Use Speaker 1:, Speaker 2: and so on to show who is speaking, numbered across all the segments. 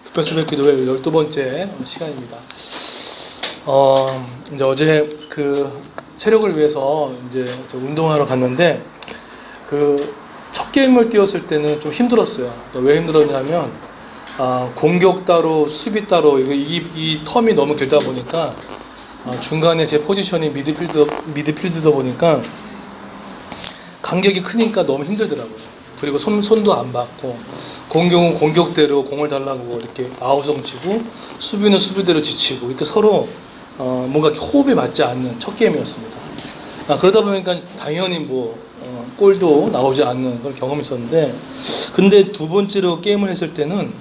Speaker 1: 특별새벽기도회 12번째 시간입니다. 이제 어제 그 체력을 위해서 이제 운동하러 갔는데 첫 게임을 뛰었을 때는 좀 힘들었어요. 그러니까 왜 힘들었냐면 공격 따로 수비 따로 이 텀이 너무 길다 보니까 중간에 제 포지션이 미드필드다 보니까 간격이 크니까 너무 힘들더라고요. 그리고 손도 안 받고 공격은 공격대로 공을 달라고 이렇게 아우성 치고 수비는 수비대로 지치고 이렇게 서로 뭔가 호흡이 맞지 않는 첫 게임이었습니다. 그러다 보니까 당연히 골도 나오지 않는 그런 경험이 있었는데, 근데 두 번째로 게임을 했을 때는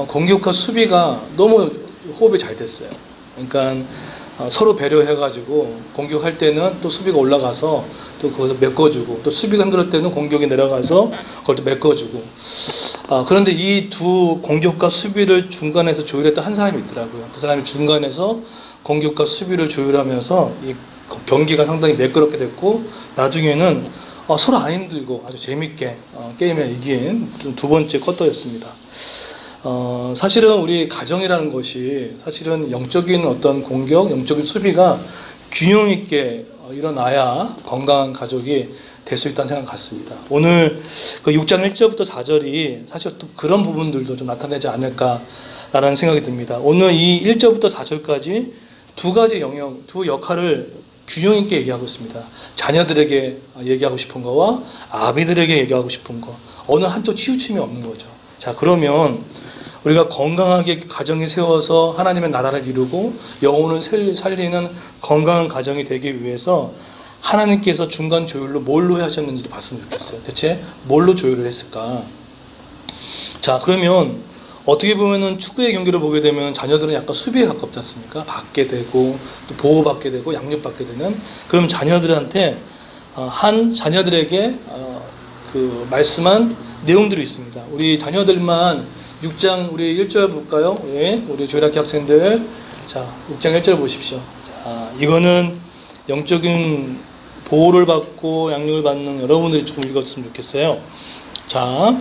Speaker 1: 공격과 수비가 너무 호흡이 잘 됐어요. 그러니까 서로 배려해가지고 공격할 때는 또 수비가 올라가서 또 거기서 메꿔주고, 또 수비가 힘들 때는 공격이 내려가서 그걸 또 메꿔주고. 그런데 이 두 공격과 수비를 중간에서 조율했던 한 사람이 있더라고요. 그 사람이 중간에서 공격과 수비를 조율하면서 이 경기가 상당히 매끄럽게 됐고, 나중에는 서로 안 힘들고 아주 재밌게 게임에 이긴 두 번째 쿼터였습니다. 사실은 우리 가정이라는 것이 사실은 영적인 어떤 공격, 영적인 수비가 균형 있게 일어나야 건강한 가족이 될 수 있다는 생각 같습니다. 오늘 그 6장 1절부터 4절이 사실 또 그런 부분들도 좀 나타내지 않을까라는 생각이 듭니다. 오늘 이 1절부터 4절까지 두 가지 영역, 두 역할을 균형 있게 얘기하고 있습니다. 자녀들에게 얘기하고 싶은 거와 아비들에게 얘기하고 싶은 거, 어느 한쪽 치우침이 없는 거죠. 자, 그러면 우리가 건강하게 가정이 세워서 하나님의 나라를 이루고 영혼을 살리는 건강한 가정이 되기 위해서 하나님께서 중간 조율로 뭘로 하셨는지를 봤으면 좋겠어요. 대체 뭘로 조율을 했을까? 자, 그러면 어떻게 보면은 축구의 경기를 보게 되면 자녀들은 약간 수비에 가깝지 않습니까? 받게 되고 또 보호받게 되고 양육받게 되는, 그럼 자녀들한테 자녀들에게 그 말씀한 내용들이 있습니다. 우리 자녀들만 6장 우리 1절 볼까요? 예, 우리 조일학교 학생들, 자 6장 1절 보십시오. 자, 이거는 영적인 보호를 받고 양육을 받는 여러분들이 조금 읽었으면 좋겠어요. 자,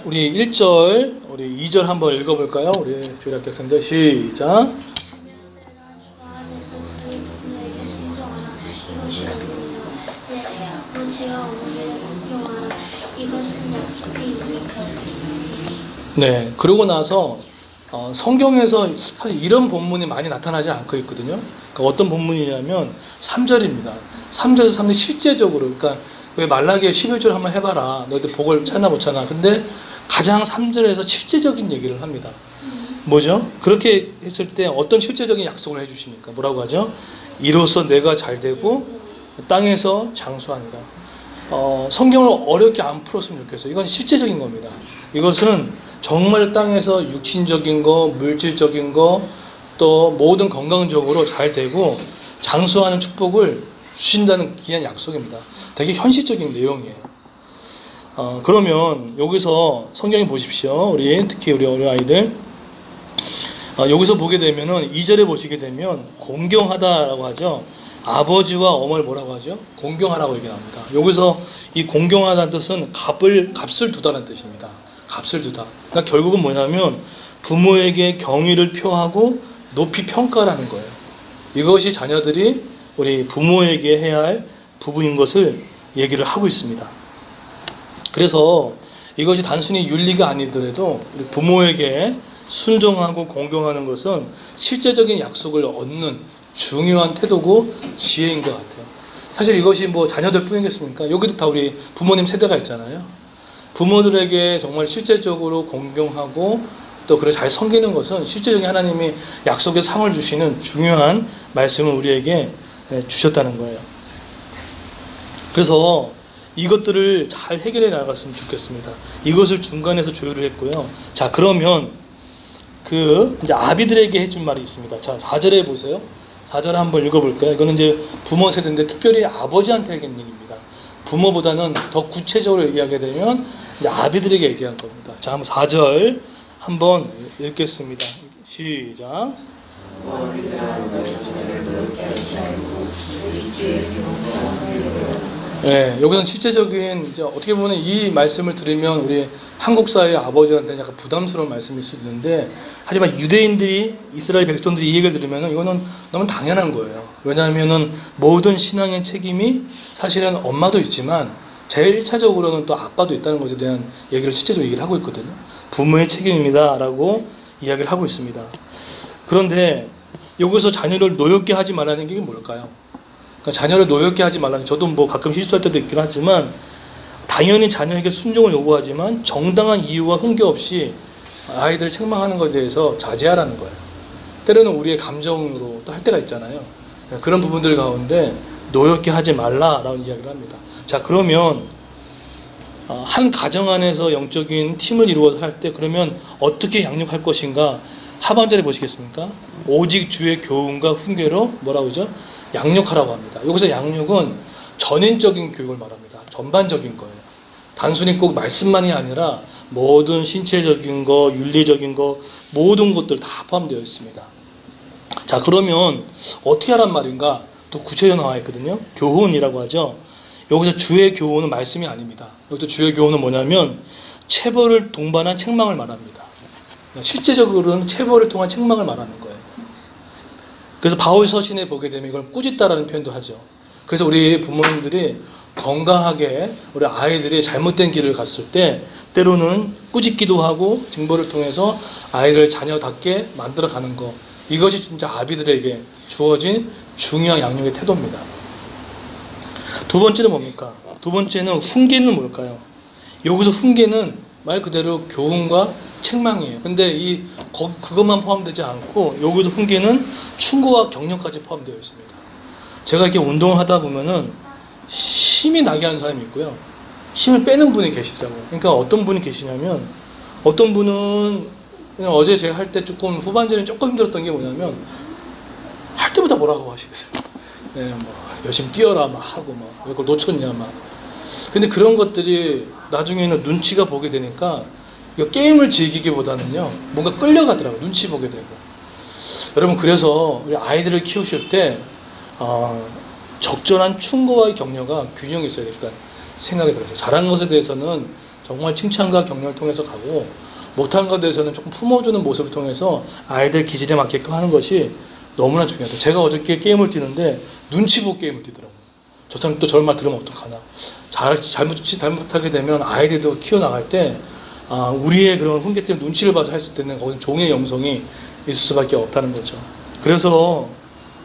Speaker 1: 우리 1절, 우리 2절 한번 읽어볼까요? 우리 조일학교 학생들 시작. 네, 그러고 나서 성경에서 사실 이런 본문이 많이 나타나지 않고 있거든요. 그러니까 어떤 본문이냐면 3절입니다. 3절에서 3절 실제적으로, 그러니까 왜 말라기에 11절 한번 해봐라, 너희들 복을 찾나 못 찾나. 근데 가장 3절에서 실제적인 얘기를 합니다. 뭐죠? 그렇게 했을 때 어떤 실제적인 약속을 해주십니까? 뭐라고 하죠? 이로써 내가 잘되고 땅에서 장수한다. 성경을 어렵게 안 풀었으면 좋겠어요. 이건 실제적인 겁니다. 이것은 정말 땅에서 육신적인 거, 물질적인 거, 또 모든 건강적으로 잘 되고 장수하는 축복을 주신다는 귀한 약속입니다. 되게 현실적인 내용이에요. 그러면 여기서 성경에 보십시오. 특히 우리 어린 아이들, 여기서 보게 되면은 2절에 보시게 되면 공경하다라고 하죠. 아버지와 어머니를 뭐라고 하죠? 공경하라고 얘기합니다. 여기서 이 공경하다는 뜻은 값을 두다는 뜻입니다. 값을 두다. 그러니까 결국은 뭐냐면 부모에게 경의를 표하고 높이 평가라는 거예요. 이것이 자녀들이 우리 부모에게 해야 할 부분인 것을 얘기를 하고 있습니다. 그래서 이것이 단순히 윤리가 아니더라도 우리 부모에게 순종하고 공경하는 것은 실제적인 약속을 얻는 중요한 태도고 지혜인 것 같아요. 사실 이것이 자녀들 뿐이겠습니까? 여기도 다 우리 부모님 세대가 있잖아요. 부모들에게 정말 실제적으로 공경하고 또 그를 잘 섬기는 것은 실제적인 하나님이 약속의 상을 주시는 중요한 말씀을 우리에게 주셨다는 거예요. 그래서 이것들을 잘 해결해 나갔으면 좋겠습니다. 이것을 중간에서 조율을 했고요. 자, 그러면 이제 아비들에게 해준 말이 있습니다. 자, 4절에 보세요. 4절 한번 읽어볼까요? 이거는 이제 부모 세대인데 특별히 아버지한테 하는 얘기입니다. 부모보다는 더 구체적으로 얘기하게 되면 이제 아비들에게 얘기한 겁니다. 자, 한번 4절 한번 읽겠습니다. 시작. 네, 여기서는 실제적인 이제 어떻게 보면 이 말씀을 들으면 우리 한국 사회의 아버지한테는 약간 부담스러운 말씀일 수 있는데, 하지만 유대인들이 이스라엘 백성들이 이 얘기를 들으면 이거는 너무 당연한 거예요. 왜냐하면은 모든 신앙의 책임이 사실은 엄마도 있지만 제일 1차적으로는 또 아빠도 있다는 것에 대한 얘기를 실제적으로 얘기를 하고 있거든요. 부모의 책임입니다 라고 이야기를 하고 있습니다. 그런데 여기서 자녀를 노엽게 하지 말라는 게 뭘까요? 그러니까 자녀를 노엽게 하지 말라는, 저도 뭐 가끔 실수할 때도 있긴 하지만 당연히 자녀에게 순종을 요구하지만 정당한 이유와 흠결 없이 아이들을 책망하는 것에 대해서 자제하라는 거예요. 때로는 우리의 감정으로 또 할 때가 있잖아요. 그런 부분들 가운데 노엽게 하지 말라라는 이야기를 합니다. 자, 그러면 한 가정 안에서 영적인 팀을 이루어서 할 때 그러면 어떻게 양육할 것인가? 하반절에 보시겠습니까? 오직 주의 교훈과 훈계로 뭐라고 하죠? 양육하라고 합니다. 여기서 양육은 전인적인 교육을 말합니다. 전반적인 거예요. 단순히 꼭 말씀만이 아니라 모든 신체적인 거, 윤리적인 거, 모든 것들 다 포함되어 있습니다. 자, 그러면 어떻게 하란 말인가? 또 구체적으로 나와 있거든요. 교훈이라고 하죠. 여기서 주의 교훈은 말씀이 아닙니다. 여기서 주의 교훈은 뭐냐면 체벌을 동반한 책망을 말합니다. 실제적으로는 체벌을 통한 책망을 말하는 거예요. 그래서 바울 서신에 보게 되면 이걸 꾸짖다라는 표현도 하죠. 그래서 우리 부모님들이 건강하게 우리 아이들이 잘못된 길을 갔을 때 때로는 꾸짖기도 하고 징벌을 통해서 아이를 자녀답게 만들어가는 거, 이것이 진짜 아비들에게 주어진 중요한 양육의 태도입니다. 두 번째는 뭡니까? 두 번째는 훈계는 뭘까요? 여기서 훈계는 말 그대로 교훈과 책망이에요. 근데 그것만 포함되지 않고 여기도 훈계는 충고와 격려까지 포함되어 있습니다. 제가 이렇게 운동을 하다 보면은 힘이 나게 하는 사람이 있고요, 힘을 빼는 분이 계시더라고요. 그러니까 어떤 분이 계시냐면, 어떤 분은 그냥 어제 제가 할 때 조금 후반전에 조금 힘들었던 게 뭐냐면 할 때마다 뭐라고 하시겠어요. 네, 뭐 열심히 뛰어라 막 하고 막 왜 그걸 놓쳤냐 막. 근데 그런 것들이 나중에는 눈치가 보게 되니까 이거 게임을 즐기기보다는요 뭔가 끌려가더라고요. 눈치 보게 되고. 여러분, 그래서 우리 아이들을 키우실 때 적절한 충고와 격려가 균형이 있어야 되겠다는 생각이 들어요. 잘한 것에 대해서는 정말 칭찬과 격려를 통해서 가고, 못한 것에 대해서는 조금 품어주는 모습을 통해서 아이들 기질에 맞게끔 하는 것이 너무나 중요하다. 제가 어저께 게임을 뛰는데 눈치 보고 게임을 뛰더라고요. 저 사람 또 저런 말 들으면 어떡하나. 잘못하게 되면 아이들도 키워나갈 때 우리의 그런 훈계 때문에 눈치를 봐서 했을 때는 거기는 종의 영성이 있을 수밖에 없다는 거죠. 그래서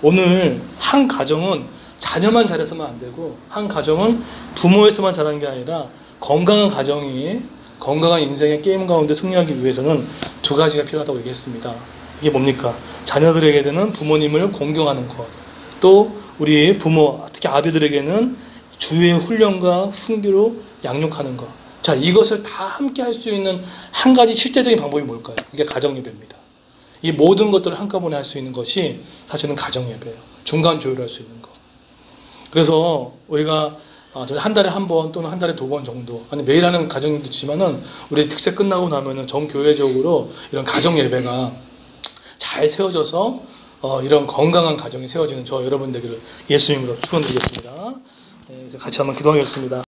Speaker 1: 오늘 한 가정은 자녀만 잘해서만 안 되고, 한 가정은 부모에서만 잘하는 게 아니라 건강한 가정이 건강한 인생의 게임 가운데 승리하기 위해서는 두 가지가 필요하다고 얘기했습니다. 이게 뭡니까? 자녀들에게는 부모님을 공경하는 것, 또 우리 부모, 특히 아비들에게는 주의 훈련과 훈계로 양육하는 것. 자, 이것을 다 함께 할 수 있는 한 가지 실제적인 방법이 뭘까요? 이게 가정예배입니다. 이 모든 것들을 한꺼번에 할 수 있는 것이 사실은 가정예배예요. 중간 조율할 수 있는 것. 그래서 우리가 한 달에 한 번 또는 한 달에 두 번 정도, 아니 매일 하는 가정도 있지만은 우리 특세 끝나고 나면은 정교회적으로 이런 가정예배가 잘 세워져서 이런 건강한 가정이 세워지는 저 여러분 되기를 예수님으로 축원드리겠습니다. 네, 같이 한번 기도하겠습니다.